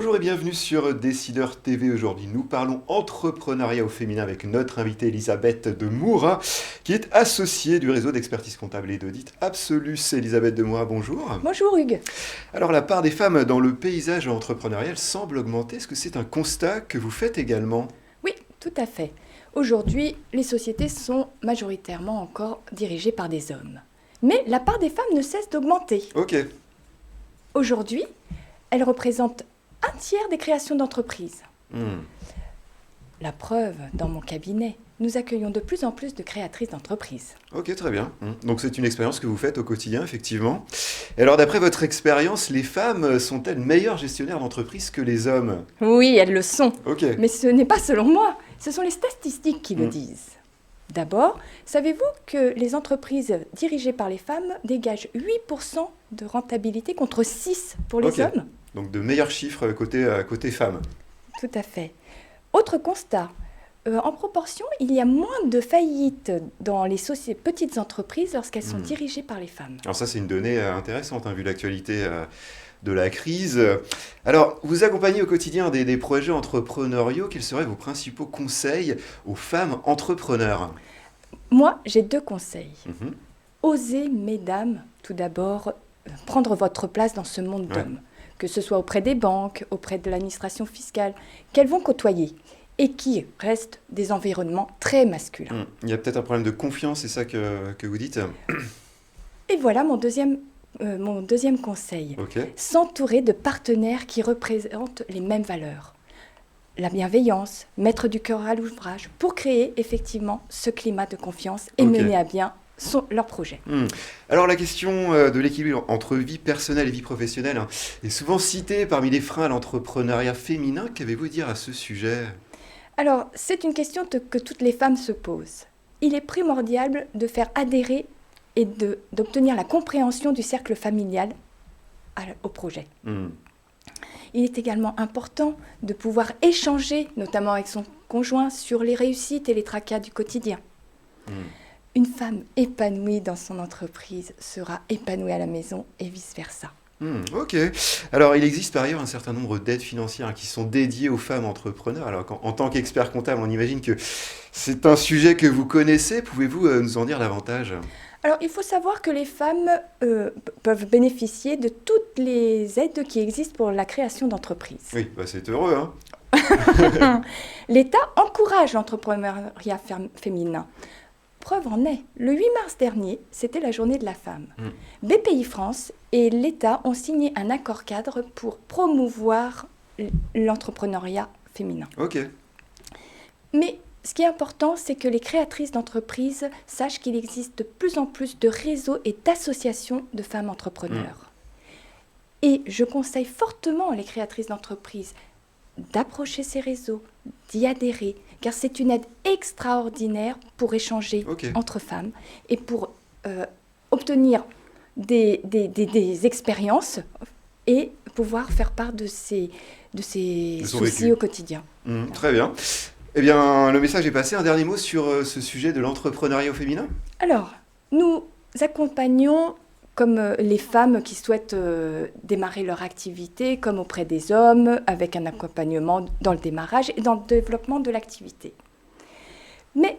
Bonjour et bienvenue sur Décideur TV. Aujourd'hui, nous parlons entrepreneuriat au féminin avec notre invitée Elisabeth de Moura, qui est associée du réseau d'expertise comptable et d'audit Absolus. Elisabeth de Moura, bonjour. Bonjour Hugues. Alors, la part des femmes dans le paysage entrepreneurial semble augmenter. Est-ce que c'est un constat que vous faites également? Oui, tout à fait. Aujourd'hui, les sociétés sont majoritairement encore dirigées par des hommes. Mais la part des femmes ne cesse d'augmenter. Ok. Aujourd'hui, elles représentent un tiers des créations d'entreprises. La preuve, dans mon cabinet, nous accueillons de plus en plus de créatrices d'entreprises. Ok, très bien. Donc c'est une expérience que vous faites au quotidien, effectivement. Et alors, d'après votre expérience, les femmes sont-elles meilleures gestionnaires d'entreprise que les hommes? Oui, elles le sont. Ok. Mais ce n'est pas selon moi, ce sont les statistiques qui le disent. D'abord, savez-vous que les entreprises dirigées par les femmes dégagent 8% de rentabilité contre 6% pour les Ok. hommes? Donc de meilleurs chiffres côté femmes. Tout à fait. Autre constat, en proportion, il y a moins de faillites dans les petites entreprises lorsqu'elles sont dirigées par les femmes. Alors ça, c'est une donnée intéressante, vu l'actualité de la crise. Alors, vous accompagnez au quotidien des projets entrepreneuriaux. Quels seraient vos principaux conseils aux femmes entrepreneurs? Moi, j'ai 2 conseils. Mhm. Osez, mesdames, tout d'abord, prendre votre place dans ce monde d'hommes, que ce soit auprès des banques, auprès de l'administration fiscale, qu'elles vont côtoyer et qui restent des environnements très masculins. Il y a peut-être un problème de confiance, c'est ça que vous dites? Et voilà mon deuxième conseil. Ok. S'entourer de partenaires qui représentent les mêmes valeurs. La bienveillance, mettre du cœur à l'ouvrage pour créer effectivement ce climat de confiance et Ok. mener à bien leur projet. Alors la question de l'équilibre entre vie personnelle et vie professionnelle est souvent citée parmi les freins à l'entrepreneuriat féminin. Qu'avez-vous à dire à ce sujet? Alors, c'est une question que toutes les femmes se posent. Il est primordial de faire adhérer et d'obtenir la compréhension du cercle familial au projet. Il est également important de pouvoir échanger, notamment avec son conjoint, sur les réussites et les tracas du quotidien. Une femme épanouie dans son entreprise sera épanouie à la maison et vice-versa. Ok. Alors, il existe par ailleurs un certain nombre d'aides financières qui sont dédiées aux femmes entrepreneurs. Alors, en tant qu'expert comptable, on imagine que c'est un sujet que vous connaissez. Pouvez-vous nous en dire davantage? Alors, il faut savoir que les femmes peuvent bénéficier de toutes les aides qui existent pour la création d'entreprises. Oui, c'est heureux, L'État encourage l'entrepreneuriat féminin. Preuve en est, le 8 mars dernier, c'était la journée de la femme. BPI France et l'État ont signé un accord cadre pour promouvoir l'entrepreneuriat féminin. Ok. Mais ce qui est important, c'est que les créatrices d'entreprises sachent qu'il existe de plus en plus de réseaux et d'associations de femmes entrepreneurs. Et je conseille fortement les créatrices d'entreprises d'approcher ces réseaux, d'y adhérer, car c'est une aide extraordinaire pour échanger entre femmes et pour obtenir des expériences et pouvoir faire part de ces soucis au quotidien. Très bien. Eh bien, le message est passé. Un dernier mot sur ce sujet de l'entrepreneuriat au féminin? Alors, nous accompagnons comme les femmes qui souhaitent démarrer leur activité, comme auprès des hommes, avec un accompagnement dans le démarrage et dans le développement de l'activité. Mais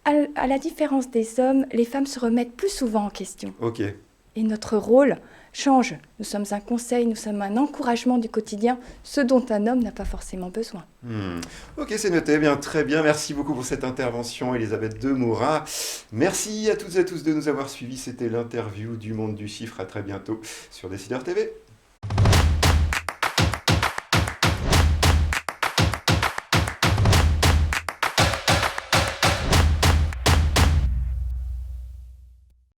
à la différence des hommes, les femmes se remettent plus souvent en question. Ok. Et notre rôle change. Nous sommes un conseil, nous sommes un encouragement du quotidien, ce dont un homme n'a pas forcément besoin. Ok, c'est noté. Bien, très bien. Merci beaucoup pour cette intervention, Elisabeth de Moura. Merci à toutes et à tous de nous avoir suivis. C'était l'interview du Monde du Chiffre. À très bientôt sur Décideur TV.